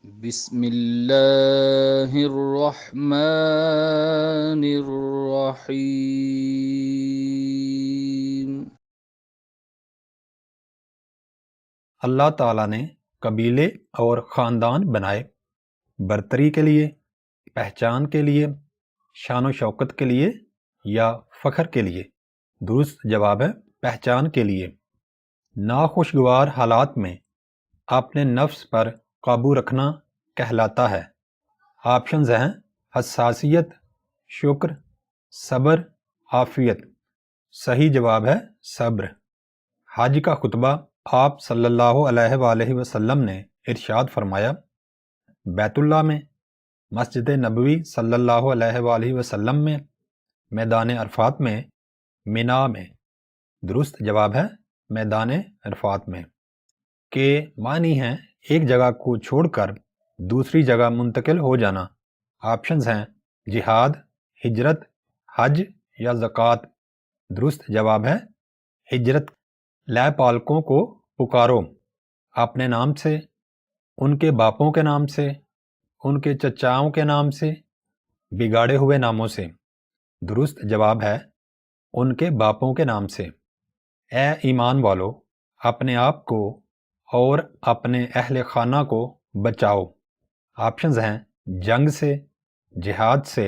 بسم اللہ الرحمن الرحیم۔ اللہ تعالیٰ نے قبیلے اور خاندان بنائے برتری کے لیے، پہچان کے لیے، شان و شوکت کے لیے یا فخر کے لیے؟ درست جواب ہے پہچان کے لیے۔ ناخوشگوار حالات میں اپنے نفس پر قابو رکھنا کہلاتا ہے۔ آپشنز ہیں حساسیت، شکر، صبر، عافیت۔ صحیح جواب ہے صبر۔ حج کا خطبہ آپ صلی اللہ علیہ وآلہ وسلم نے ارشاد فرمایا، بیت اللہ میں، مسجد نبوی صلی اللہ علیہ وآلہ وسلم میں، میدان عرفات میں، مینا میں۔ درست جواب ہے میدان عرفات میں۔ کے معنی ہیں ایک جگہ کو چھوڑ کر دوسری جگہ منتقل ہو جانا۔ آپشنز ہیں جہاد، ہجرت، حج یا زکوٰۃ۔ درست جواب ہے ہجرت۔ لے پالکوں کو پکارو، اپنے نام سے، ان کے باپوں کے نام سے، ان کے چچاؤں کے نام سے، بگاڑے ہوئے ناموں سے۔ درست جواب ہے ان کے باپوں کے نام سے۔ اے ایمان والو، اپنے آپ کو اور اپنے اہل خانہ کو بچاؤ۔ آپشنز ہیں جنگ سے، جہاد سے،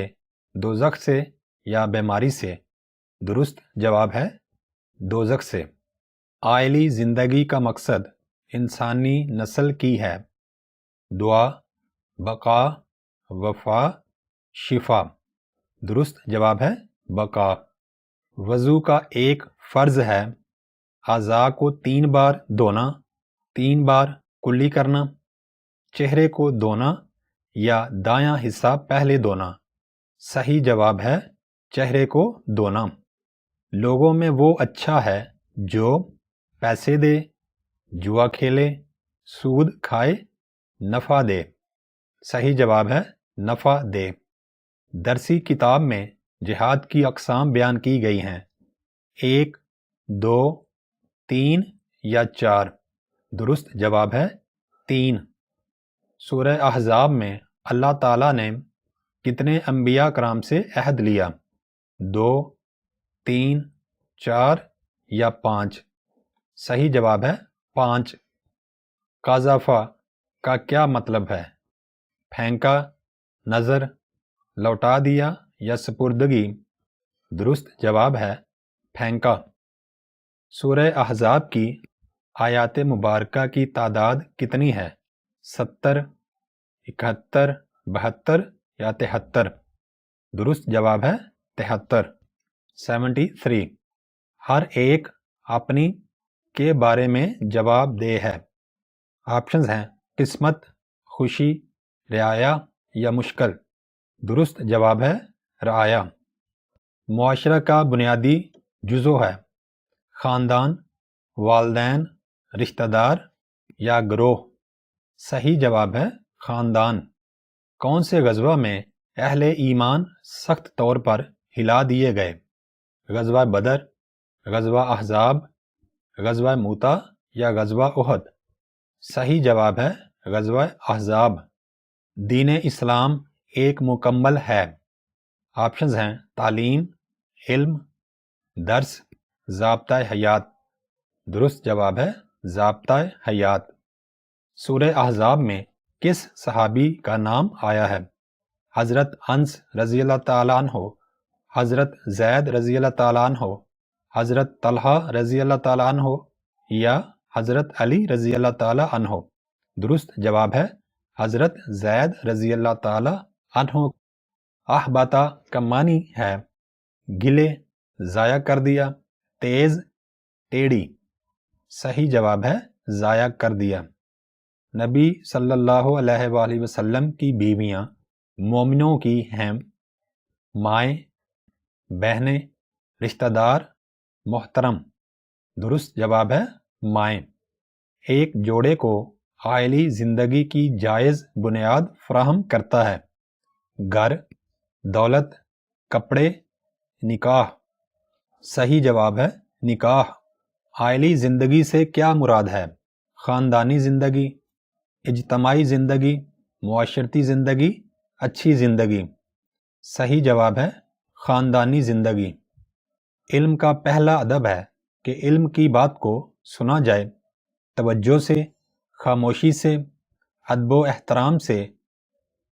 دوزخ سے یا بیماری سے۔ درست جواب ہے دوزخ سے۔ عائلی زندگی کا مقصد انسانی نسل کی ہے۔ دعا، بقا، وفا، شفا۔ درست جواب ہے بقا۔ وضو کا ایک فرض ہے اعضاء کو 3 بار دھونا، 3 بار کلی کرنا، چہرے کو دھونا یا دایاں حصہ پہلے دھونا۔ صحیح جواب ہے چہرے کو دھونا۔ لوگوں میں وہ اچھا ہے جو پیسے دے، جوا کھیلے، سود کھائے، نفع دے۔ صحیح جواب ہے نفع دے۔ درسی کتاب میں جہاد کی اقسام بیان کی گئی ہیں، 1، 2، 3 یا 4۔ درست جواب ہے 3۔ سورہ احزاب میں اللہ تعالیٰ نے کتنے انبیاء کرام سے عہد لیا؟ 2، 3، 4 یا 5۔ صحیح جواب ہے 5۔ قذف کا کیا مطلب ہے؟ پھینکا، نظر، لوٹا دیا یا سپردگی۔ درست جواب ہے پھینکا۔ سورہ احزاب کی آیات مبارکہ کی تعداد کتنی ہے؟ 70، 71، 72 یا 73۔ درست جواب ہے 73، 73۔ ہر ایک اپنی کے بارے میں جواب دہ ہے۔ آپشنز ہیں قسمت، خوشی، رعایا یا مشکل۔ درست جواب ہے رعایا۔ معاشرہ کا بنیادی جزو ہے خاندان، والدین، رشتہ دار یا گروہ۔ صحیح جواب ہے خاندان۔ کون سے غزوہ میں اہل ایمان سخت طور پر ہلا دیے گئے؟ غزوہ بدر، غزوہ احزاب، غزوہ موتا یا غزوہ احد۔ صحیح جواب ہے غزوہ احزاب۔ دین اسلام ایک مکمل ہے۔ آپشنز ہیں تعلیم، علم، درس، ضابطۂ حیات۔ درست جواب ہے ضابطۂ حیات۔ سورہ احزاب میں کس صحابی کا نام آیا ہے؟ حضرت انس رضی اللہ تعالیٰ عنہ، حضرت زید رضی اللہ تعالیٰ عنہ، حضرت طلحہ رضی اللہ تعالیٰ عنہ یا حضرت علی رضی اللہ تعالیٰ عنہ۔ درست جواب ہے حضرت زید رضی اللہ تعالیٰ عنہ۔ احبطا کا معنی ہے گلے، ضائع کر دیا، تیز، ٹیڑھی۔ صحیح جواب ہے ضائع کر دیا۔ نبی صلی اللہ علیہ وآلہ وسلم کی بیویاں مومنوں کی ہیں مائیں، بہنیں، رشتہ دار، محترم۔ درست جواب ہے مائیں۔ ایک جوڑے کو عائلی زندگی کی جائز بنیاد فراہم کرتا ہے گھر، دولت، کپڑے، نکاح۔ صحیح جواب ہے نکاح۔ عائلی زندگی سے کیا مراد ہے؟ خاندانی زندگی، اجتماعی زندگی، معاشرتی زندگی اچھی زندگی، صحیح جواب ہے خاندانی زندگی۔ علم کا پہلا ادب ہے کہ علم کی بات کو سنا جائے توجہ سے، خاموشی سے، ادب و احترام سے،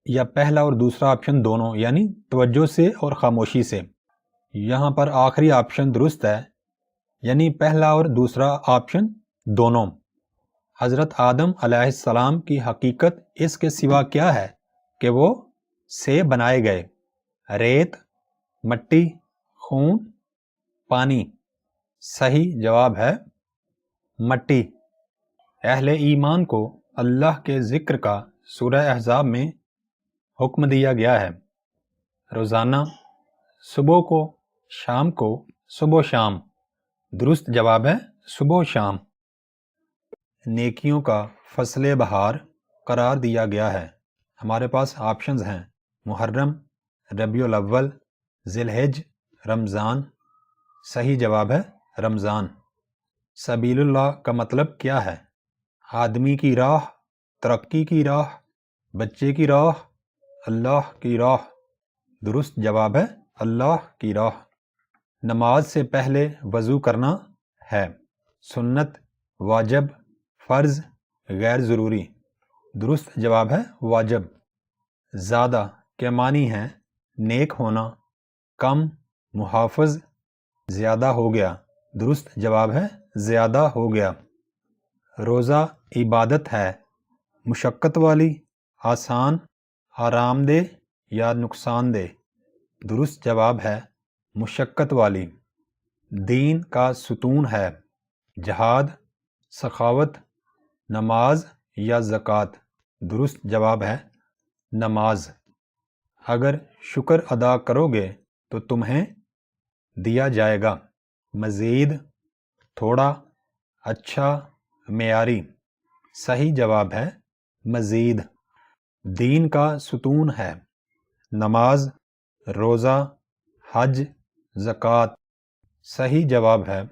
یا پہلا اور دوسرا آپشن دونوں، یعنی توجہ سے اور خاموشی سے۔ یہاں پر آخری آپشن درست ہے، یعنی پہلا اور دوسرا آپشن دونوں۔ حضرت آدم علیہ السلام کی حقیقت اس کے سوا کیا ہے کہ وہ سے بنائے گئے؟ ریت، مٹی، خون، پانی۔ صحیح جواب ہے مٹی۔ اہل ایمان کو اللہ کے ذکر کا سورہ احزاب میں حکم دیا گیا ہے، روزانہ صبح کو، شام کو، صبح و شام۔ درست جواب ہے صبح و شام۔ نیکیوں کا فصل بہار قرار دیا گیا ہے۔ ہمارے پاس آپشنز ہیں: محرم، ربیع الاول، ذی الحج، رمضان۔ صحیح جواب ہے رمضان۔ سبیل اللہ کا مطلب کیا ہے؟ آدمی کی راہ، ترقی کی راہ، بچے کی راہ، اللہ کی راہ۔ درست جواب ہے اللہ کی راہ۔ نماز سے پہلے وضو کرنا ہے، سنت، واجب، فرض، غیر ضروری۔ درست جواب ہے واجب۔ زیادہ کے معنی ہیں نیک ہونا، کم، محافظ، زیادہ ہو گیا۔ درست جواب ہے زیادہ ہو گیا۔ روزہ عبادت ہے، مشقت والی، آسان، آرام دہ یا نقصان دہ۔ درست جواب ہے مشقت والی۔ دین کا ستون ہے، جہاد، سخاوت، نماز یا زکوٰۃ۔ درست جواب ہے نماز۔ اگر شکر ادا کرو گے تو تمہیں دیا جائے گا، مزید، تھوڑا، اچھا، معیاری۔ صحیح جواب ہے مزید۔ دین کا ستون ہے، نماز، روزہ، حج، زکوٰۃ۔ صحیح جواب ہے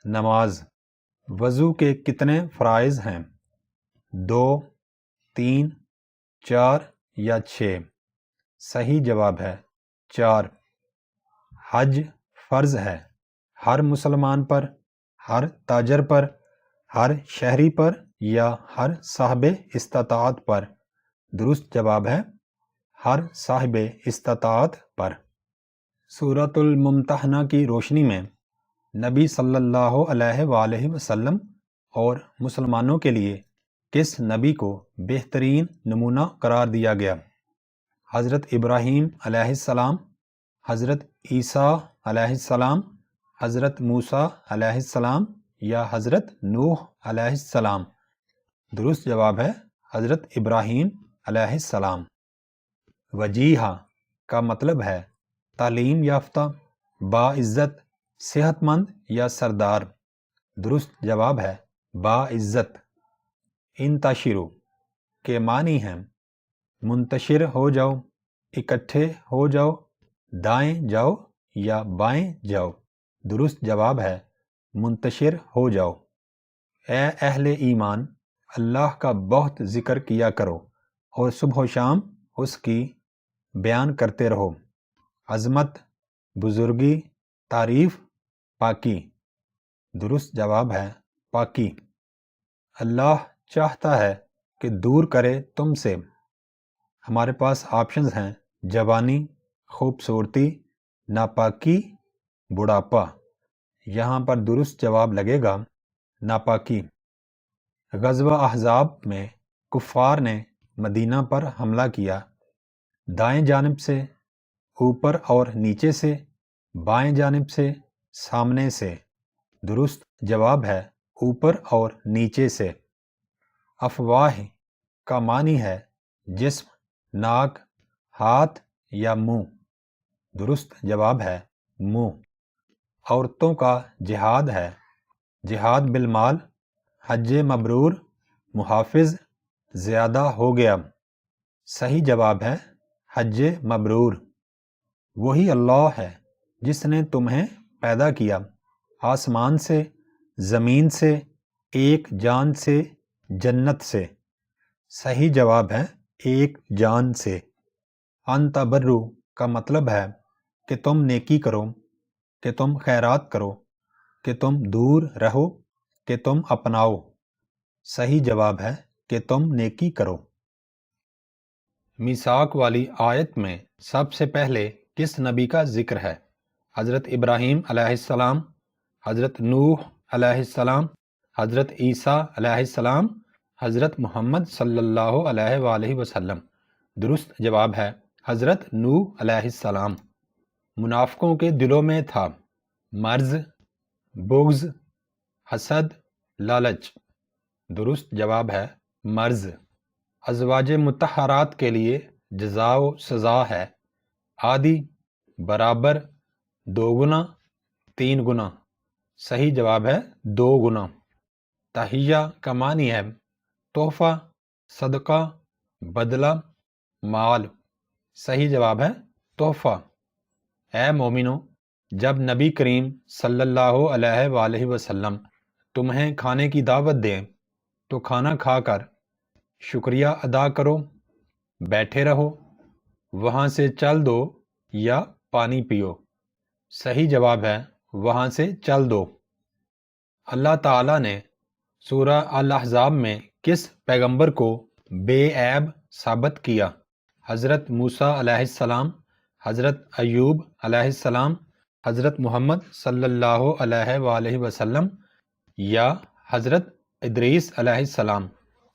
نماز۔ وضو کے کتنے فرائض ہیں؟ 2، 3، 4 یا 6۔ صحیح جواب ہے 4۔ حج فرض ہے، ہر مسلمان پر، ہر تاجر پر، ہر شہری پر یا ہر صاحب استطاعت پر۔ درست جواب ہے ہر صاحب استطاعت پر۔ سورۃ الممتحنہ کی روشنی میں نبی صلی اللہ علیہ وآلہ وسلم اور مسلمانوں کے لیے کس نبی کو بہترین نمونہ قرار دیا گیا؟ حضرت ابراہیم علیہ السلام، حضرت عیسیٰ علیہ السلام، حضرت موسیٰ علیہ السلام یا حضرت نوح علیہ السلام۔ درست جواب ہے حضرت ابراہیم علیہ السلام۔ وجیہہ کا مطلب ہے تعلیم یافتہ، باعزت، صحت مند یا سردار۔ درست جواب ہے باعزت۔ انتشروا کے معنی ہیں منتشر ہو جاؤ، اکٹھے ہو جاؤ، دائیں جاؤ یا بائیں جاؤ۔ درست جواب ہے منتشر ہو جاؤ۔ اے اہل ایمان، اللہ کا بہت ذکر کیا کرو اور صبح و شام اس کی بیان کرتے رہو۔ عظمت، بزرگی، تعریف، پاکی۔ درست جواب ہے پاکی۔ اللہ چاہتا ہے کہ دور کرے تم سے۔ ہمارے پاس آپشنز ہیں: جوانی، خوبصورتی، ناپاکی، بڑھاپا۔ یہاں پر درست جواب لگے گا ناپاکی۔ غزوہ احزاب میں کفار نے مدینہ پر حملہ کیا، دائیں جانب سے، اوپر اور نیچے سے، بائیں جانب سے، سامنے سے۔ درست جواب ہے اوپر اور نیچے سے۔ افواہ کا معنی ہے جسم، ناک، ہاتھ یا منہ۔ درست جواب ہے منہ۔ عورتوں کا جہاد ہے، جہاد بالمال، حج مبرور، محافظ، زیادہ ہو گیا۔ صحیح جواب ہے حج مبرور۔ وہی اللہ ہے جس نے تمہیں پیدا کیا، آسمان سے، زمین سے، ایک جان سے، جنت سے۔ صحیح جواب ہے ایک جان سے۔ ان تبرو کا مطلب ہے کہ تم نیکی کرو، کہ تم خیرات کرو، کہ تم دور رہو، کہ تم اپناؤ۔ صحیح جواب ہے کہ تم نیکی کرو۔ میثاق والی آیت میں سب سے پہلے کس نبی کا ذکر ہے؟ حضرت ابراہیم علیہ السلام، حضرت نوح علیہ السلام، حضرت عیسیٰ علیہ السلام، حضرت محمد صلی اللہ علیہ وآلہ وسلم۔ درست جواب ہے حضرت نوح علیہ السلام۔ منافقوں کے دلوں میں تھا مرض، بغض، حسد، لالچ۔ درست جواب ہے مرض۔ ازواج مطہرات کے لیے جزا و سزا ہے آدھی، برابر، دو گنا، تین گنا۔ صحیح جواب ہے دو گنا۔ تحیہ کا معنی ہے تحفہ، صدقہ، بدلہ، مال۔ صحیح جواب ہے تحفہ۔ اے مومنو، جب نبی کریم صلی اللہ علیہ وآلہ وسلم تمہیں کھانے کی دعوت دیں تو کھانا کھا کر شکریہ ادا کرو، بیٹھے رہو، وہاں سے چل دو یا پانی پیو۔ صحیح جواب ہے وہاں سے چل دو۔ اللہ تعالیٰ نے سورہ الاحزاب میں کس پیغمبر کو بے عیب ثابت کیا؟ حضرت موسیٰ علیہ السلام، حضرت ایوب علیہ السلام، حضرت محمد صلی اللہ علیہ وآلہ وسلم یا حضرت ادریس علیہ السلام؟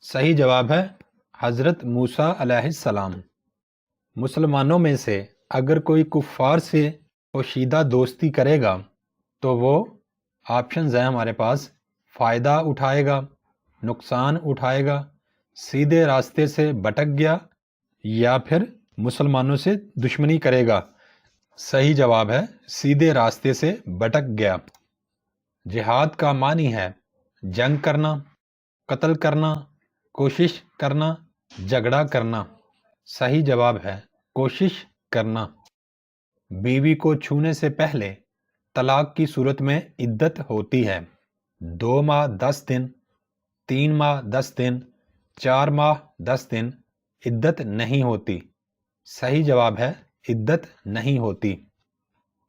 صحیح جواب ہے حضرت موسیٰ علیہ السلام۔ مسلمانوں میں سے اگر کوئی کفار سے پوشیدہ دوستی کرے گا تو وہ آپشنز ہیں ہمارے پاس، فائدہ اٹھائے گا، نقصان اٹھائے گا، سیدھے راستے سے بھٹک گیا، یا پھر مسلمانوں سے دشمنی کرے گا۔ صحیح جواب ہے سیدھے راستے سے بھٹک گیا۔ جہاد کا معنی ہے جنگ کرنا، قتل کرنا، کوشش کرنا، جھگڑا کرنا۔ صحیح جواب ہے کوشش کرنا۔ بیوی کو چھونے سے پہلے طلاق کی صورت میں عدت ہوتی ہے 2 ماہ 10 دن، 3 ماہ 10 دن، 4 ماہ 10 دن۔ عدت نہیں ہوتی۔ صحیح جواب ہے عدت نہیں ہوتی۔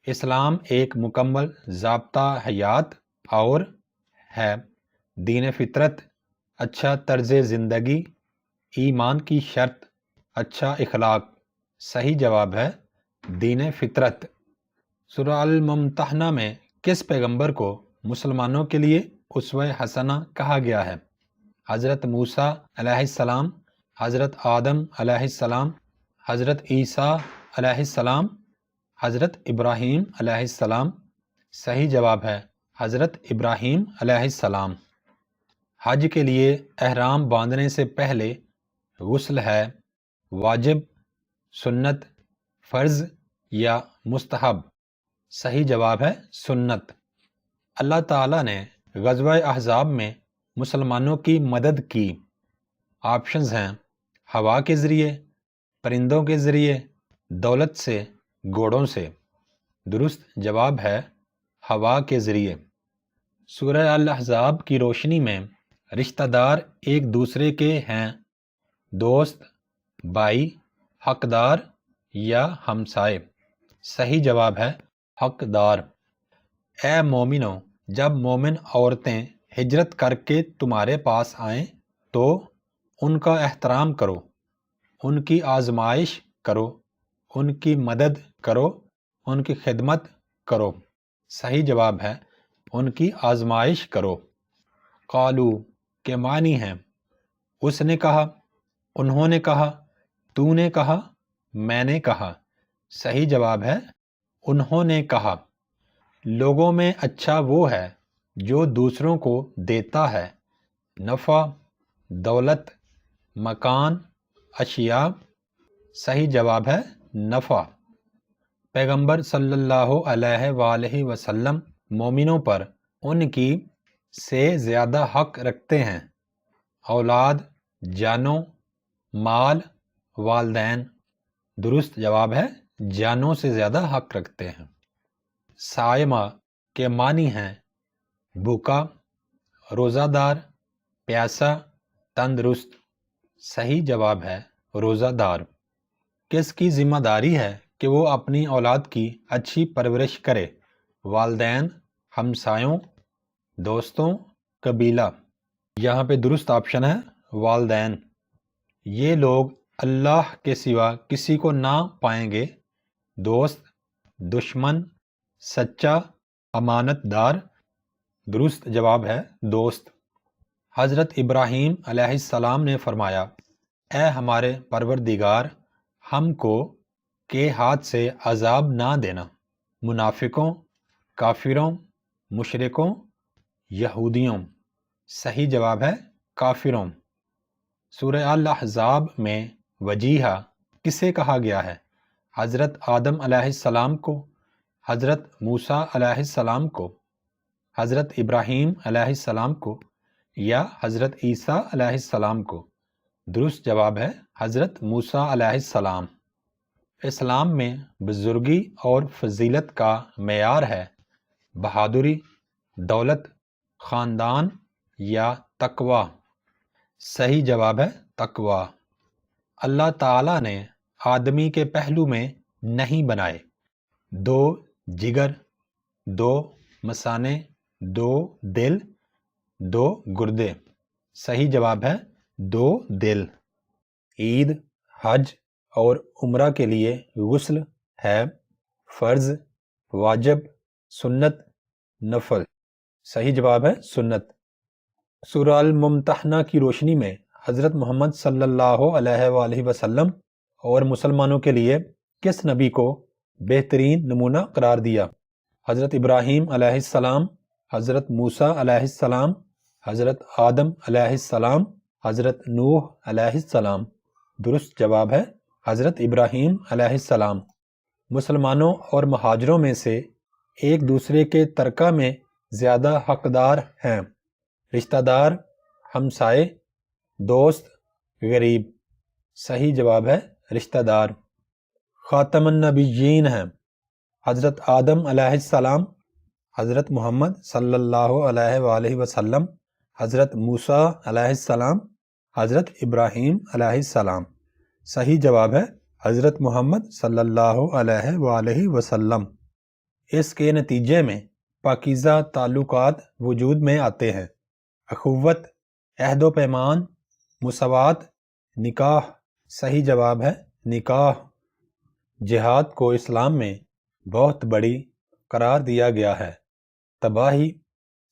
اسلام ایک مکمل ضابطہ حیات اور ہے دین فطرت، اچھا طرز زندگی، ایمان کی شرط، اچھا اخلاق۔ صحیح جواب ہے دین فطرت۔ سورہ الممتحنہ میں کس پیغمبر کو مسلمانوں کے لیے اسوہ حسنہ کہا گیا ہے؟ حضرت موسیٰ علیہ السلام، حضرت آدم علیہ السلام، حضرت عیسیٰ علیہ السلام، حضرت ابراہیم علیہ السلام۔ صحیح جواب ہے حضرت ابراہیم علیہ السلام۔ حج کے لیے احرام باندھنے سے پہلے غسل ہے واجب، سنت، فرض یا مستحب؟ صحیح جواب ہے سنت۔ اللہ تعالیٰ نے غزوہ احزاب میں مسلمانوں کی مدد کی۔ آپشنز ہیں ہوا کے ذریعے، پرندوں کے ذریعے، دولت سے، گھوڑوں سے۔ درست جواب ہے ہوا کے ذریعے۔ سورہ الاحزاب کی روشنی میں رشتہ دار ایک دوسرے کے ہیں دوست، بھائی، حقدار یا ہمسائے؟ صحیح جواب ہے حقدار۔ اے مومنو، جب مومن عورتیں ہجرت کر کے تمہارے پاس آئیں تو ان کا احترام کرو، ان کی آزمائش کرو، ان کی مدد کرو، ان کی خدمت کرو۔ صحیح جواب ہے ان کی آزمائش کرو۔ قالو کے معنی ہیں اس نے کہا، انہوں نے کہا، تو نے کہا، میں نے کہا۔ صحیح جواب ہے انہوں نے کہا۔ لوگوں میں اچھا وہ ہے جو دوسروں کو دیتا ہے، نفع، دولت، مکان، اشیاء۔ صحیح جواب ہے نفع۔ پیغمبر صلی اللہ علیہ وآلہ وسلم مومنوں پر ان کی سے زیادہ حق رکھتے ہیں، اولاد، جانوں، مال، والدین۔ درست جواب ہے جانوں سے زیادہ حق رکھتے ہیں۔ صائمہ کے معنی ہیں بھوکا، روزہ دار، پیاسا، تندرست۔ صحیح جواب ہے روزہ دار۔ کس کی ذمہ داری ہے کہ وہ اپنی اولاد کی اچھی پرورش کرے؟ والدین، ہمسایوں، دوستوں، قبیلہ۔ یہاں پہ درست آپشن ہے والدین۔ یہ لوگ اللہ کے سوا کسی کو نہ پائیں گے۔ دوست، دشمن، سچا، امانت دار۔ درست جواب ہے دوست۔ حضرت ابراہیم علیہ السلام نے فرمایا، اے ہمارے پروردگار، ہم کو کے ہاتھ سے عذاب نہ دینا، منافقوں، کافروں، مشرکوں، یہودیوں۔ صحیح جواب ہے کافروں۔ سورہ الاحزاب میں وجیہہ کسے کہا گیا ہے؟ حضرت آدم علیہ السلام کو، حضرت موسیٰ علیہ السلام کو، حضرت ابراہیم علیہ السلام کو یا حضرت عیسیٰ علیہ السلام کو؟ درست جواب ہے حضرت موسیٰ علیہ السلام۔ اسلام میں بزرگی اور فضیلت کا معیار ہے بہادری، دولت، خاندان یا تقوی؟ صحیح جواب ہے تقوی۔ اللہ تعالیٰ نے آدمی کے پہلو میں نہیں بنائے 2 جگر، 2 مثانے، 2 دل، 2 گردے۔ صحیح جواب ہے 2 دل۔ عید، حج اور عمرہ کے لیے غسل ہے فرض، واجب، سنت، نفل؟ صحیح جواب ہے سنت۔ سورہ الممتحنہ کی روشنی میں حضرت محمد صلی اللہ علیہ وآلہ وسلم اور مسلمانوں کے لیے کس نبی کو بہترین نمونہ قرار دیا؟ حضرت ابراہیم علیہ السلام، حضرت موسیٰ علیہ السلام، حضرت آدم علیہ السلام، حضرت نوح علیہ السلام؟ درست جواب ہے حضرت ابراہیم علیہ السلام۔ مسلمانوں اور مہاجروں میں سے ایک دوسرے کے ترکہ میں زیادہ حقدار ہیں؟ رشتہ دار، ہمسائے، دوست، غریب؟ صحیح جواب ہے رشتہ دار۔ خاتم النبیین ہیں حضرت آدم علیہ السلام، حضرت محمد صلی اللہ علیہ وآلہ وسلم، حضرت موسیٰ علیہ السلام، حضرت ابراہیم علیہ السلام؟ صحیح جواب ہے حضرت محمد صلی اللہ علیہ وآلہ وسلم۔ اس کے نتیجے میں پاکیزہ تعلقات وجود میں آتے ہیں، اخوت، عہد و پیمان، مساوات، نکاح۔ صحیح جواب ہے نکاح۔ جہاد کو اسلام میں بہت بڑی قرار دیا گیا ہے، تباہی،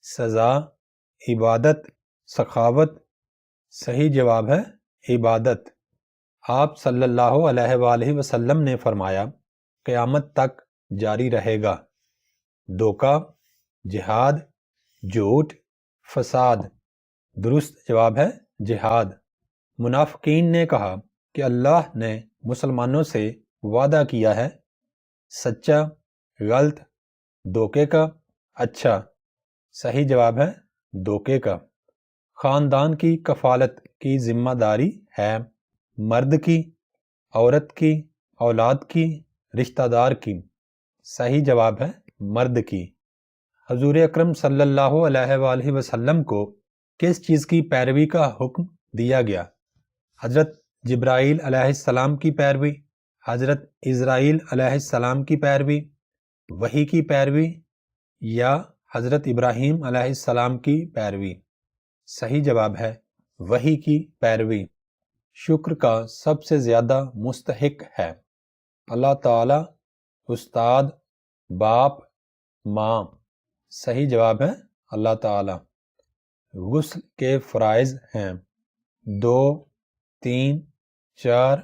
سزا، عبادت، سخاوت؟ صحیح جواب ہے عبادت۔ آپ صلی اللہ علیہ وآلہ وسلم نے فرمایا، قیامت تک جاری رہے گا دھوکہ، جہاد، جھوٹ، فساد؟ درست جواب ہے جہاد۔ منافقین نے کہا کہ اللہ نے مسلمانوں سے وعدہ کیا ہے، سچا، غلط، دھوکے کا، اچھا؟ صحیح جواب ہے دھوکے کا۔ خاندان کی کفالت کی ذمہ داری ہے مرد کی، عورت کی، اولاد کی، رشتہ دار کی؟ صحیح جواب ہے مرد کی۔ حضور اکرم صلی اللہ علیہ وآلہ وسلم کو کس چیز کی پیروی کا حکم دیا گیا؟ حضرت جبرائیل علیہ السلام کی پیروی، حضرت اسرائیل علیہ السلام کی پیروی، وحی کی پیروی یا حضرت ابراہیم علیہ السلام کی پیروی؟ صحیح جواب ہے وحی کی پیروی۔ شکر کا سب سے زیادہ مستحق ہے اللہ تعالی، استاد، باپ، ماں؟ صحیح جواب ہے اللہ تعالی۔ غسل کے فرائض ہیں 2، 3، 4،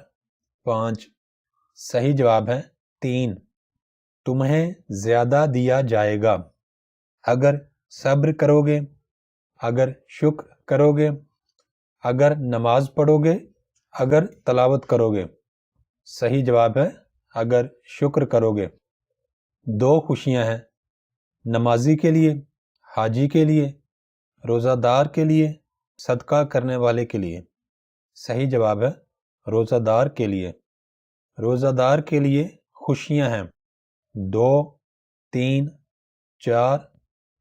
5؟ صحیح جواب ہے 3۔ تمہیں زیادہ دیا جائے گا اگر صبر کرو گے، اگر شکر کرو گے، اگر نماز پڑھو گے، اگر تلاوت کرو گے؟ صحیح جواب ہے اگر شکر کرو گے۔ 2 خوشیاں ہیں، نمازی کے لیے، حاجی کے لیے، روزہ دار کے لیے، صدقہ کرنے والے کے لیے؟ صحیح جواب ہے روزہ دار کے لیے۔ روزہ دار کے لیے خوشیاں ہیں 2، 3، 4،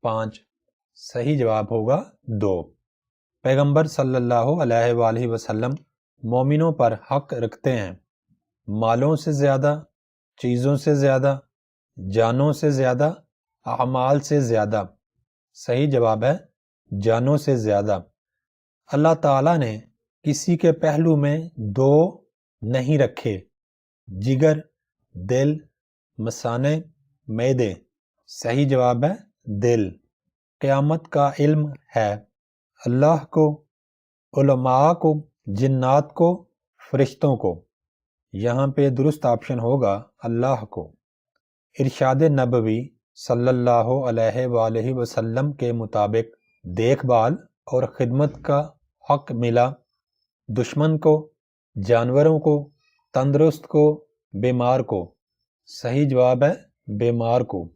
5؟ صحیح جواب ہوگا 2۔ پیغمبر صلی اللہ علیہ وآلہ وسلم مومنوں پر حق رکھتے ہیں، مالوں سے زیادہ، چیزوں سے زیادہ، جانوں سے زیادہ، اعمال سے زیادہ۔ صحیح جواب ہے جانوں سے زیادہ۔ اللہ تعالیٰ نے کسی کے پہلو میں دو نہیں رکھے، جگر، دل، مثانے، معدے۔ صحیح جواب ہے دل۔ قیامت کا علم ہے اللہ کو، علماء کو، جنات کو، فرشتوں کو۔ یہاں پہ درست آپشن ہوگا اللہ کو۔ ارشاد نبوی صلی اللہ علیہ وآلہ وسلم کے مطابق دیکھ بھال اور خدمت کا حق ملا دشمن کو، جانوروں کو، تندرست کو، بیمار کو۔ صحیح جواب ہے بیمار کو۔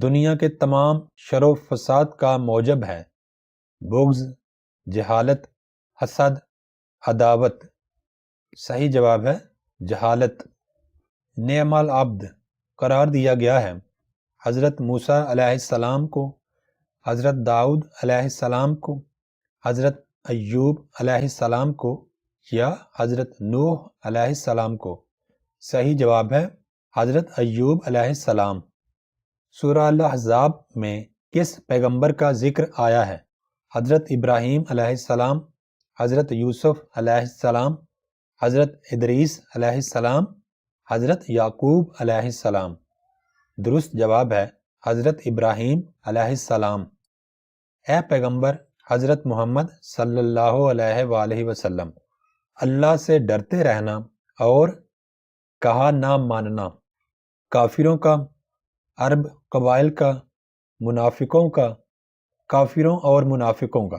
دنیا کے تمام شر و فساد کا موجب ہے بغض، جہالت، حسد، عداوت۔ صحیح جواب ہے جہالت۔ نعم العبد قرار دیا گیا ہے حضرت موسیٰ علیہ السلام کو، حضرت داؤد علیہ السلام کو، حضرت ایوب علیہ السلام کو، یا حضرت نوح علیہ السلام کو۔ صحیح جواب ہے حضرت ایوب علیہ السلام۔ سورہ الاحزاب میں کس پیغمبر کا ذکر آیا ہے؟ حضرت ابراہیم علیہ السلام، حضرت یوسف علیہ السلام، حضرت ادریس علیہ السلام، حضرت یعقوب علیہ السلام۔ درست جواب ہے حضرت ابراہیم علیہ السلام۔ اے پیغمبر حضرت محمد صلی اللہ علیہ وآلہ وسلم، اللہ سے ڈرتے رہنا اور کہا نہ ماننا کافروں کا، عرب قبائل کا، منافقوں کا، کافروں اور منافقوں کا۔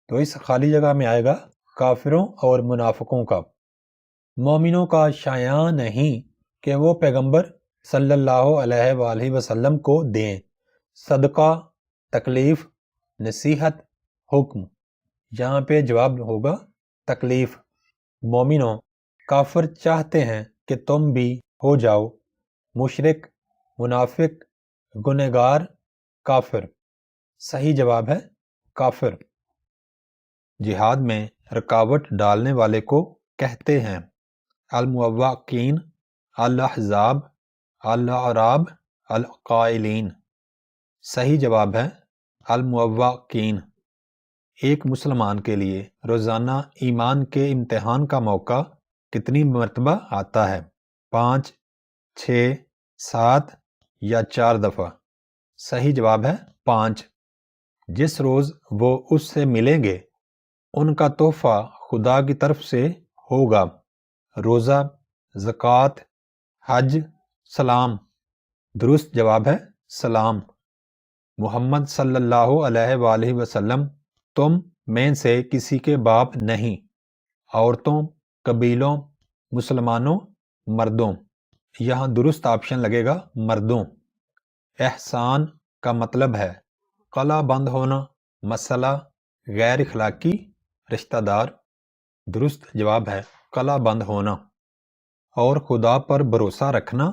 تو اس خالی جگہ میں آئے گا کافروں اور منافقوں کا۔ مومنوں کا شایع نہیں کہ وہ پیغمبر صلی اللہ علیہ وآلہ وسلم کو دیں صدقہ، تکلیف، نصیحت، حکم۔ یہاں پہ جواب ہوگا تکلیف۔ مومنوں، کافر چاہتے ہیں کہ تم بھی ہو جاؤ مشرک، منافق، گنہگار، کافر۔ صحیح جواب ہے کافر۔ جہاد میں رکاوٹ ڈالنے والے کو کہتے ہیں الموقعین، الاحزاب، الاعراب، القائلین۔ صحیح جواب ہے الموقعین۔ ایک مسلمان کے لیے روزانہ ایمان کے امتحان کا موقع کتنی مرتبہ آتا ہے؟ 5، 6، 7 یا 4 دفعہ؟ صحیح جواب ہے 5۔ جس روز وہ اس سے ملیں گے ان کا تحفہ خدا کی طرف سے ہوگا، روزہ، زکوٰۃ، حج، سلام۔ درست جواب ہے سلام۔ محمد صلی اللہ علیہ وآلہ وسلم، تم میں سے کسی کے باپ نہیں، عورتوں، قبیلوں، مسلمانوں، مردوں۔ یہاں درست آپشن لگے گا مردوں۔ احسان کا مطلب ہے قلع بند ہونا، مسئلہ، غیر اخلاقی، رشتہ دار۔ درست جواب ہے قلع بند ہونا۔ اور خدا پر بھروسہ رکھنا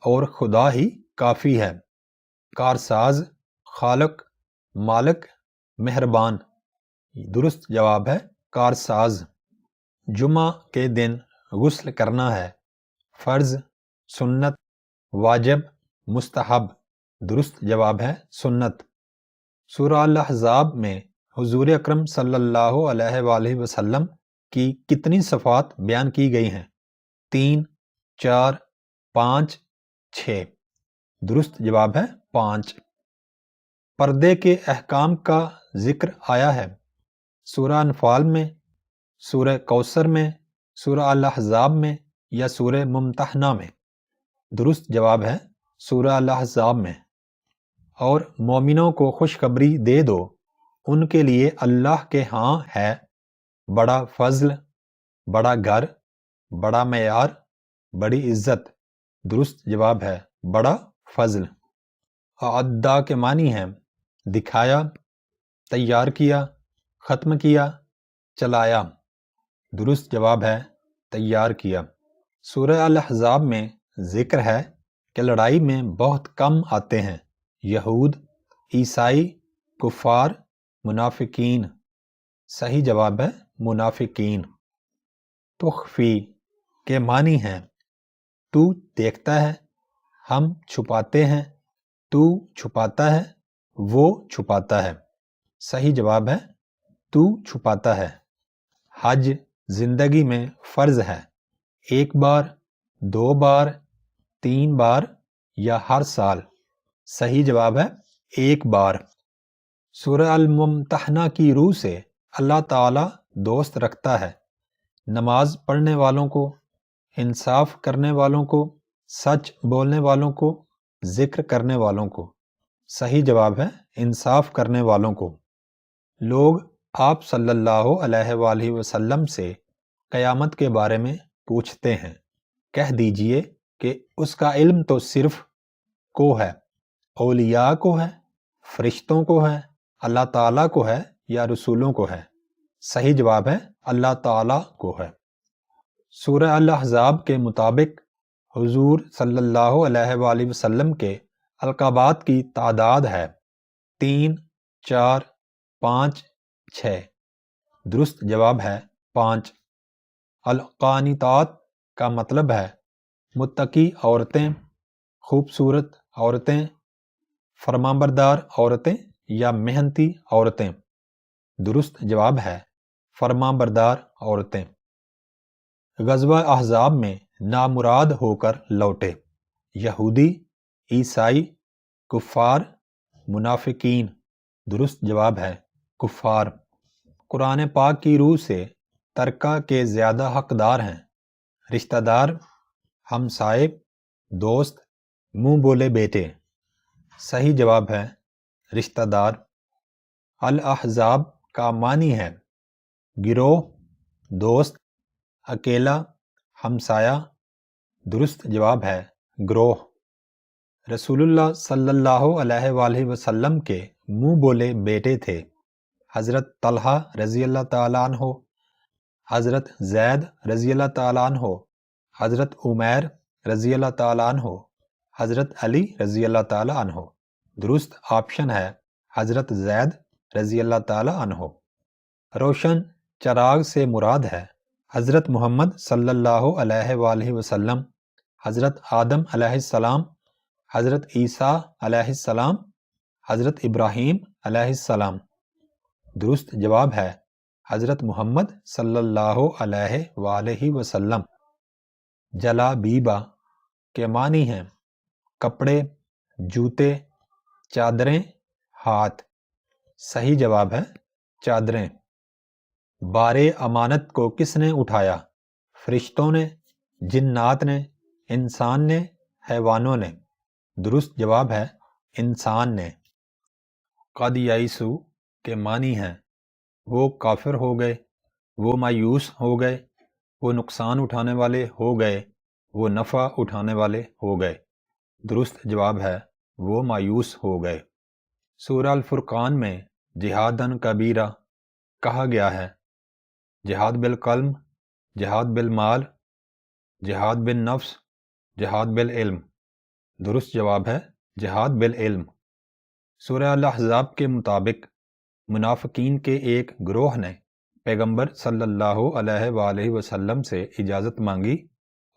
اور خدا ہی کافی ہے۔ کارساز، خالق، مالک، مہربان۔ درست جواب ہے کارساز۔ جمعہ کے دن غسل کرنا ہے، فرض، سنت، واجب، مستحب۔ درست جواب ہے سنت۔ سورہ الاحزاب میں حضور اکرم صلی اللہ علیہ وآلہ وسلم کی کتنی صفات بیان کی گئی ہیں؟ 3، 4، 5، 6۔ درست جواب ہے 5۔ پردے کے احکام کا ذکر آیا ہے سورہ انفال میں، سورہ کوثر میں، سورہ الاحزاب میں یا سورہ ممتحنہ میں؟ درست جواب ہے سورہ الاحزاب میں۔ اور مومنوں کو خوشخبری دے دو، ان کے لیے اللہ کے ہاں ہے بڑا فضل، بڑا گھر، بڑا معیار، بڑی عزت۔ درست جواب ہے بڑا فضل۔ اعدّا کے معنی ہے دکھایا، تیار کیا، ختم کیا، چلایا۔ درست جواب ہے تیار کیا۔ سورہ الاحزاب میں ذکر ہے کہ لڑائی میں بہت کم آتے ہیں یہود، عیسائی، کفار، منافقین۔ صحیح جواب ہے منافقین۔ تخفی کے معنی ہیں تو دیکھتا ہے، ہم چھپاتے ہیں، تو چھپاتا ہے، وہ چھپاتا ہے۔ صحیح جواب ہے تو چھپاتا ہے۔ حج زندگی میں فرض ہے، ایک بار، 2 بار، 3 بار یا ہر سال؟ صحیح جواب ہے ایک بار۔ سورہ الممتحنہ کی روح سے اللہ تعالیٰ دوست رکھتا ہے نماز پڑھنے والوں کو، انصاف کرنے والوں کو، سچ بولنے والوں کو، ذکر کرنے والوں کو۔ صحیح جواب ہے انصاف کرنے والوں کو۔ لوگ آپ صلی اللہ علیہ وآلہ وسلم سے قیامت کے بارے میں پوچھتے ہیں، کہہ دیجئے کہ اس کا علم تو صرف کو ہے، اولیاء کو ہے، فرشتوں کو ہے، اللہ تعالیٰ کو ہے یا رسولوں کو ہے؟ صحیح جواب ہے اللہ تعالیٰ کو ہے۔ سورہ الاحزاب کے مطابق حضور صلی اللہ علیہ وآلہ وسلم کے القابات کی تعداد ہے 3، 4، 5، 6۔ درست جواب ہے 5۔ القانتات کا مطلب ہے متقی عورتیں، خوبصورت عورتیں، فرمانبردار عورتیں یا محنتی عورتیں۔ درست جواب ہے فرمانبردار عورتیں۔ غزوہ احزاب میں نامراد ہو کر لوٹے، یہودی، عیسائی، کفار، منافقین۔ درست جواب ہے کفار۔ قرآن پاک کی روح سے ترکہ کے زیادہ حقدار ہیں رشتہ دار، ہمسائے، دوست، منہ بولے بیٹے۔ صحیح جواب ہے رشتہ دار۔ الاحزاب کا معنی ہے گروہ، دوست، اکیلا، ہمسایہ۔ درست جواب ہے گروہ۔ رسول اللہ صلی اللہ علیہ وآلہ وسلم کے منہ بولے بیٹے تھے حضرت طلحہ رضی اللہ تعالیٰ عنہ، حضرت زید رضی اللہ تعالیٰ عنہ، حضرت عمیر رضی اللہ تعالیٰ عنہ، حضرت علی رضی اللہ تعالیٰ عنہ۔ درست آپشن ہے حضرت زید رضی اللہ تعالیٰ عنہ۔ روشن چراغ سے مراد ہے حضرت محمد صلی اللہ علیہ وآلہ وسلم، حضرت آدم علیہ السلام، حضرت عیسیٰ علیہ السلام، حضرت ابراہیم علیہ السلام۔ درست جواب ہے حضرت محمد صلی اللہ علیہ وآلہ وسلم۔ جلابیبہ کے معنی ہیں کپڑے، جوتے، چادریں، ہاتھ۔ صحیح جواب ہے چادریں۔ بارِ امانت کو کس نے اٹھایا؟ فرشتوں نے، جنات نے، انسان نے، حیوانوں نے۔ درست جواب ہے انسان نے۔ قد یئسوا کے معنی ہیں وہ کافر ہو گئے، وہ مایوس ہو گئے، وہ نقصان اٹھانے والے ہو گئے، وہ نفع اٹھانے والے ہو گئے۔ درست جواب ہے وہ مایوس ہو گئے۔ سورہ الفرقان میں جہادً کبیرہ کہا گیا ہے، جہاد بالقلم، جہاد بالمال، جہاد بالنفس، جہاد بالعلم۔ درست جواب ہے جہاد بالعلم۔ سورہ الاحزاب کے مطابق منافقین کے ایک گروہ نے پیغمبر صلی اللہ علیہ وآلہ وسلم سے اجازت مانگی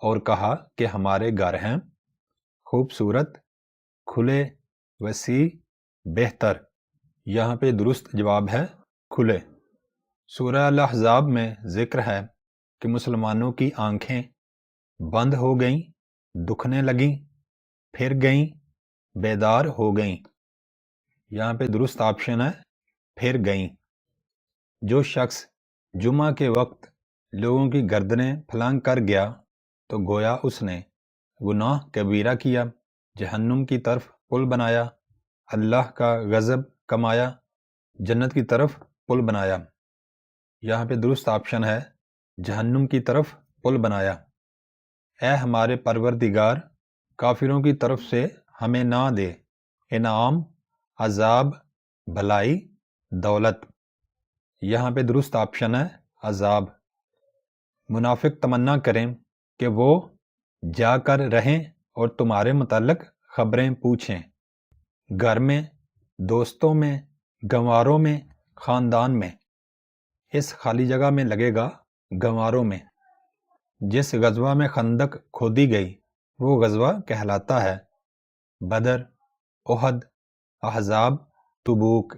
اور کہا کہ ہمارے گھر ہیں خوبصورت، کھلے، وسیع، بہتر۔ یہاں پہ درست جواب ہے کھلے۔ سورہ الاحزاب میں ذکر ہے کہ مسلمانوں کی آنکھیں بند ہو گئیں، دکھنے لگیں، پھر گئیں، بیدار ہو گئیں۔ یہاں پہ درست آپشن ہے پھر گئیں۔ جو شخص جمعہ کے وقت لوگوں کی گردنیں پھلانگ کر گیا تو گویا اس نے گناہ کبیرہ کیا، جہنم کی طرف پل بنایا، اللہ کا غضب کمایا، جنت کی طرف پل بنایا۔ یہاں پہ درست آپشن ہے جہنم کی طرف پل بنایا۔ اے ہمارے پروردگار، کافروں کی طرف سے ہمیں نہ دے انعام، عذاب، بھلائی، دولت۔ یہاں پہ درست آپشن ہے عذاب۔ منافق تمنا کریں کہ وہ جا کر رہیں اور تمہارے متعلق خبریں پوچھیں، گھر میں، دوستوں میں، گنواروں میں، خاندان میں۔ اس خالی جگہ میں لگے گا گنواروں میں۔ جس غزوہ میں خندق کھودی گئی وہ غزوہ کہلاتا ہے۔ بدر، احد، احزاب، تبوک۔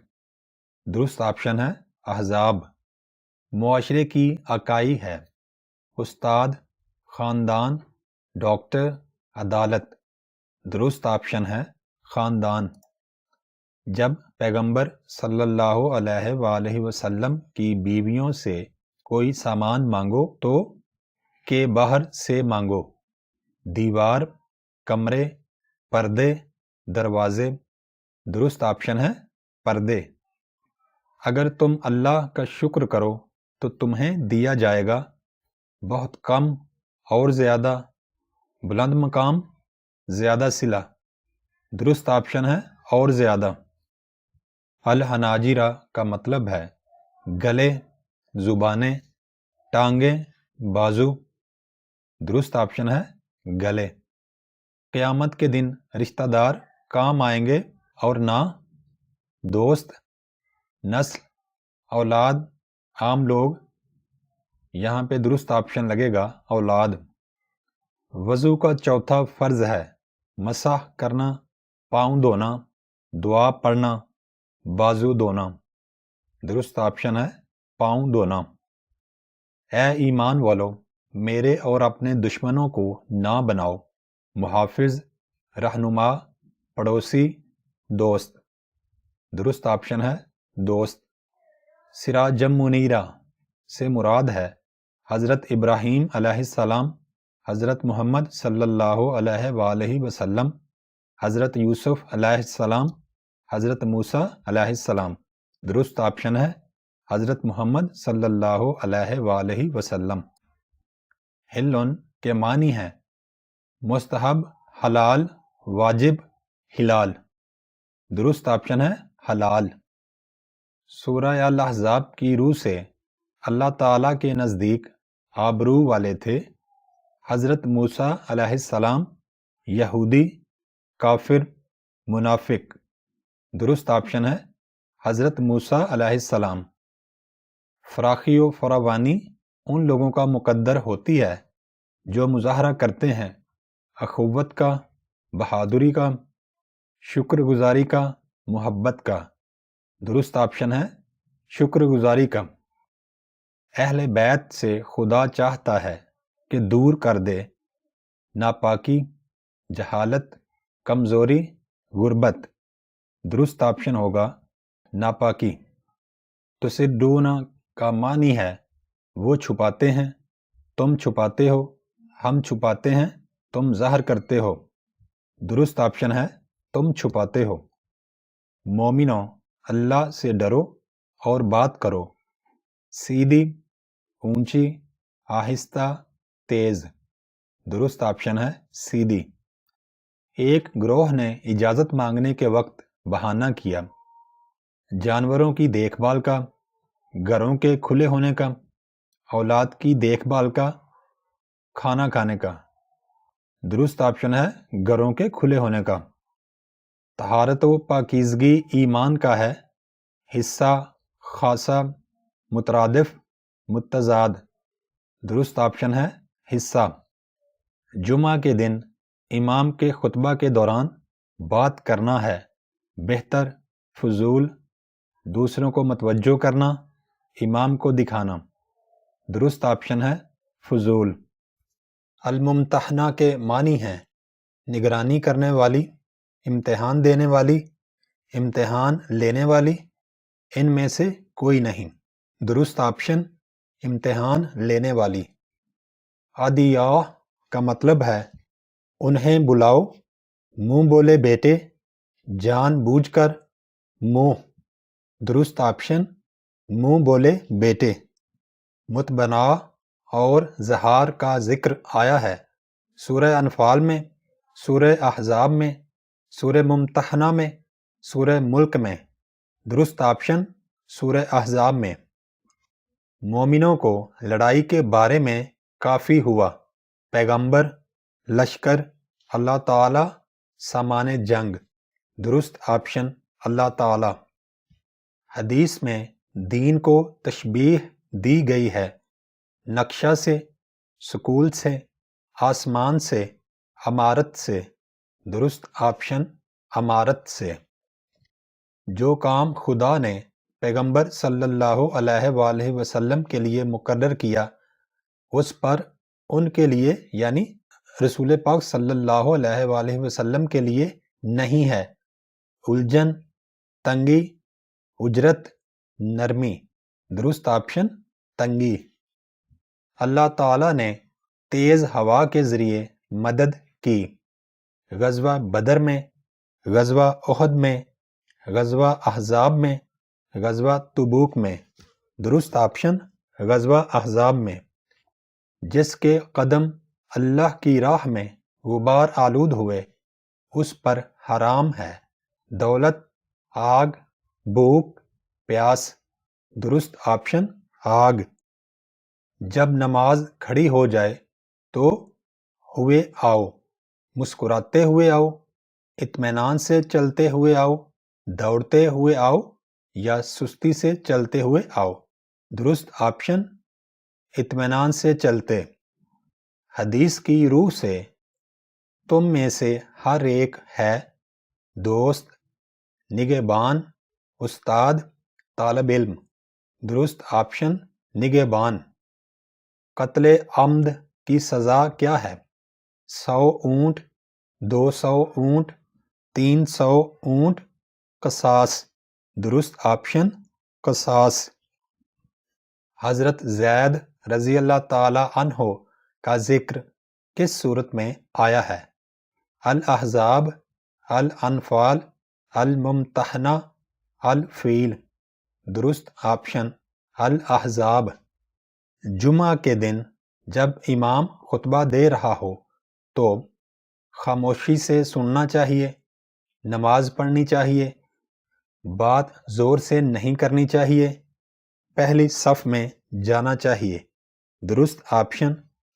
درست آپشن ہے احزاب۔ معاشرے کی اکائی ہے۔ استاد، خاندان، ڈاکٹر، عدالت۔ درست آپشن ہے خاندان۔ جب پیغمبر صلی اللہ علیہ وآلہ وسلم کی بیویوں سے کوئی سامان مانگو تو کہ باہر سے مانگو۔ دیوار، کمرے، پردے، دروازے۔ درست آپشن ہے پردے۔ اگر تم اللہ کا شکر کرو تو تمہیں دیا جائے گا، بہت کم اور زیادہ، بلند مقام، زیادہ صلہ۔ درست آپشن ہے اور زیادہ۔ الحناجرہ کا مطلب ہے گلے، زبانیں، ٹانگیں، بازو۔ درست آپشن ہے گلے۔ قیامت کے دن رشتہ دار کام آئیں گے اور نہ دوست، نسل، اولاد، عام لوگ۔ یہاں پہ درست آپشن لگے گا اولاد۔ وضو کا چوتھا فرض ہے مسح کرنا، پاؤں دھونا، دعا پڑھنا، بازو دھونا۔ درست آپشن ہے پاؤں دھونا۔ اے ایمان والو، میرے اور اپنے دشمنوں کو نہ بناؤ محافظ، رہنما، پڑوسی، دوست۔ درست آپشن ہے دوست۔ سراجم منیرہ سے مراد ہے حضرت ابراہیم علیہ السلام، حضرت محمد صلی اللہ علیہ وآلہ وسلم، حضرت یوسف علیہ السلام، حضرت موسیٰ علیہ السلام۔ درست آپشن ہے حضرت محمد صلی اللہ علیہ وآلہ وسلم۔ حلن کے معنی ہیں مستحب، حلال، واجب، حلال۔ درست آپشن ہے حلال۔ سورہ الاحزاب کی روح سے اللہ تعالیٰ کے نزدیک آبرو والے تھے حضرت موسیٰ علیہ السلام، یہودی، کافر، منافق۔ درست آپشن ہے حضرت موسیٰ علیہ السلام۔ فراخی و فراوانی ان لوگوں کا مقدر ہوتی ہے جو مظاہرہ کرتے ہیں اخوت کا، بہادری کا، شکر گزاری کا، محبت کا۔ درست آپشن ہے شکر گزاری کا۔ اہل بیت سے خدا چاہتا ہے کہ دور کر دے ناپاکی، جہالت، کمزوری، غربت۔ درست آپشن ہوگا ناپاکی۔ تسدون کا معنی ہے وہ چھپاتے ہیں، تم چھپاتے ہو، ہم چھپاتے ہیں، تم ظاہر کرتے ہو۔ درست آپشن ہے تم چھپاتے ہو۔ مومنوں، اللہ سے ڈرو اور بات کرو سیدھی، اونچی، آہستہ، تیز۔ درست آپشن ہے سیدھی۔ ایک گروہ نے اجازت مانگنے کے وقت بہانہ کیا جانوروں کی دیکھ بھال کا، گھروں کے کھلے ہونے کا، اولاد کی دیکھ بھال کا، کھانا کھانے کا۔ درست آپشن ہے گھروں کے کھلے ہونے کا۔ طہارت و پاکیزگی ایمان کا ہے، حصہ، خاصہ، مترادف، متضاد۔ درست آپشن ہے حصہ۔ جمعہ کے دن امام کے خطبہ کے دوران بات کرنا ہے بہتر، فضول، دوسروں کو متوجہ کرنا، امام کو دکھانا۔ درست آپشن ہے فضول۔ الممتحنہ کے معنی ہیں نگرانی کرنے والی، امتحان دینے والی، امتحان لینے والی، ان میں سے کوئی نہیں۔ درست آپشن امتحان لینے والی۔ عدیاء کا مطلب ہے انہیں بلاؤ، منہ بولے بیٹے، جان بوجھ کر، منہ۔ درست آپشن منہ بولے بیٹے۔ متبنا اور زہار کا ذکر آیا ہے سورہ انفال میں، سورہ احزاب میں، سورہ ممتحنہ میں، سورہ ملک میں۔ درست آپشن سورہ احزاب میں۔ مومنوں کو لڑائی کے بارے میں کافی ہوا پیغمبر، لشکر، اللہ تعالی، سامان جنگ۔ درست آپشن اللہ تعالی۔ حدیث میں دین کو تشبیہ دی گئی ہے نقشہ سے، سکول سے، آسمان سے، عمارت سے۔ درست آپشن عمارت سے۔ جو کام خدا نے پیغمبر صلی اللہ علیہ وآلہ وسلم کے لیے مقرر کیا اس پر ان کے لیے یعنی رسول پاک صلی اللہ علیہ وآلہ وسلم کے لیے نہیں ہے۔ الجھن، تنگی، اجرت، نرمی۔ درست آپشن تنگی۔ اللہ تعالیٰ نے تیز ہوا کے ذریعے مدد کی۔ غزوہ بدر میں، غزوہ احد میں، غزوہ احزاب میں، غزوہ تبوک میں۔ درست آپشن غزوہ احزاب میں۔ جس کے قدم اللہ کی راہ میں غبار آلود ہوئے اس پر حرام ہے دولت، آگ، بھوک، پیاس۔ درست آپشن آگ۔ جب نماز کھڑی ہو جائے تو ہوئے آؤ، مسکراتے ہوئے آؤ، اطمینان سے چلتے ہوئے آؤ، دوڑتے ہوئے آؤ یا سستی سے چلتے ہوئے آؤ۔ درست آپشن اطمینان سے چلتے۔ حدیث کی روح سے تم میں سے ہر ایک ہے دوست، نگہبان، استاد، طالب علم۔ درست آپشن نگہبان۔ قتل عمد کی سزا کیا ہے؟ 100 اونٹ، 200 اونٹ، 300 اونٹ، قصاص۔ درست آپشن قصاص۔ حضرت زید رضی اللہ تعالی عنہ کا ذکر کس صورت میں آیا ہے؟ الاحزاب، الانفال، الممتحنہ، الفیل۔ درست آپشن الاحزاب۔ جمعہ کے دن جب امام خطبہ دے رہا ہو تو خاموشی سے سننا چاہیے، نماز پڑھنی چاہیے، بات زور سے نہیں کرنی چاہیے، پہلی صف میں جانا چاہیے۔ درست آپشن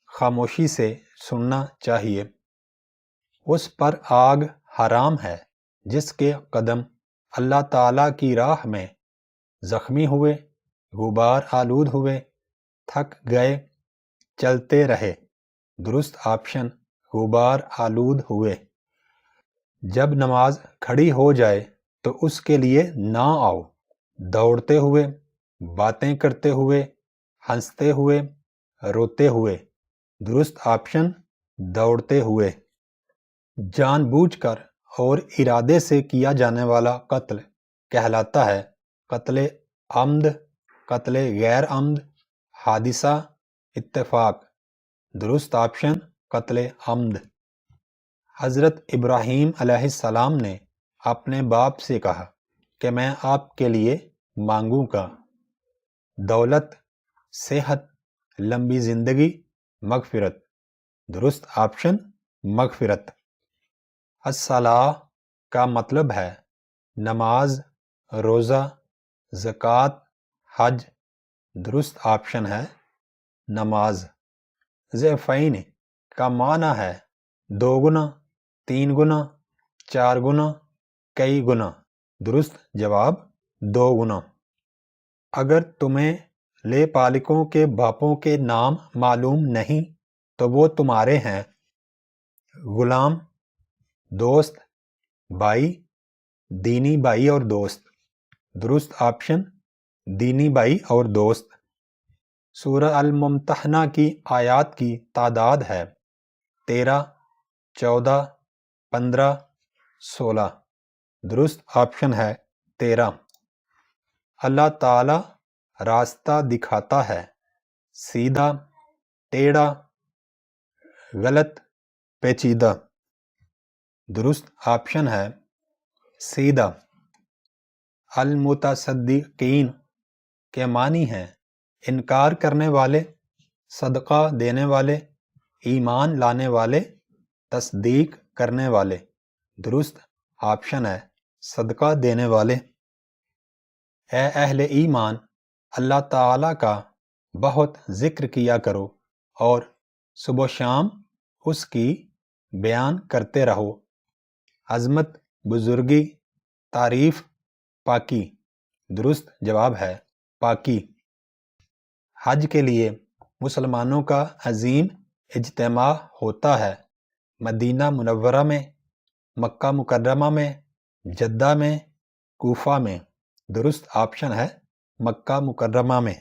خاموشی سے سننا چاہیے۔ اس پر آگ حرام ہے جس کے قدم اللہ تعالیٰ کی راہ میں زخمی ہوئے، غبار آلود ہوئے، تھک گئے، چلتے رہے۔ درست آپشن غبار آلود ہوئے۔ جب نماز کھڑی ہو جائے تو اس کے لیے نہ آؤ، دوڑتے ہوئے، باتیں کرتے ہوئے، ہنستے ہوئے، روتے ہوئے۔ درست آپشن دوڑتے ہوئے۔ جان بوجھ کر اور ارادے سے کیا جانے والا قتل کہلاتا ہے قتل عمد، قتل غیر عمد، حادثہ، اتفاق۔ درست آپشن قتل عمد۔ حضرت ابراہیم علیہ السلام نے اپنے باپ سے کہا کہ میں آپ کے لیے مانگوں گا دولت، صحت، لمبی زندگی، مغفرت۔ درست آپشن مغفرت۔ الصلاۃ کا مطلب ہے نماز، روزہ، زکوٰۃ، حج۔ درست آپشن ہے نماز۔ ضعفین کا معنی ہے 2 گنا، 3 گنا، 4 گنا، کئی گنا۔ درست جواب 2 گنا۔ اگر تمہیں لے پالکوں کے باپوں کے نام معلوم نہیں تو وہ تمہارے ہیں غلام، دوست، بھائی، دینی بھائی اور دوست۔ درست آپشن دینی بھائی اور دوست۔ سورہ الممتحنہ کی آیات کی تعداد ہے 13، 14، 15، 16۔ درست آپشن ہے 13۔ اللہ تعالی راستہ دکھاتا ہے سیدھا، ٹیڑھا، غلط، پیچیدہ۔ درست آپشن ہے سیدھا۔ المتصدقین کے معنی ہیں انکار کرنے والے، صدقہ دینے والے، ایمان لانے والے، تصدیق کرنے والے۔ درست آپشن ہے صدقہ دینے والے۔ اے اہل ایمان، اللہ تعالیٰ کا بہت ذکر کیا کرو اور صبح و شام اس کی بیان کرتے رہو۔ عظمت، بزرگی، تعریف، پاکی۔ درست جواب ہے پاکی۔ حج کے لیے مسلمانوں کا عظیم اجتماع ہوتا ہے؟ مدینہ منورہ میں، مکہ مکرمہ میں، جدہ میں، کوفہ میں؟ درست آپشن ہے مکہ مکرمہ میں۔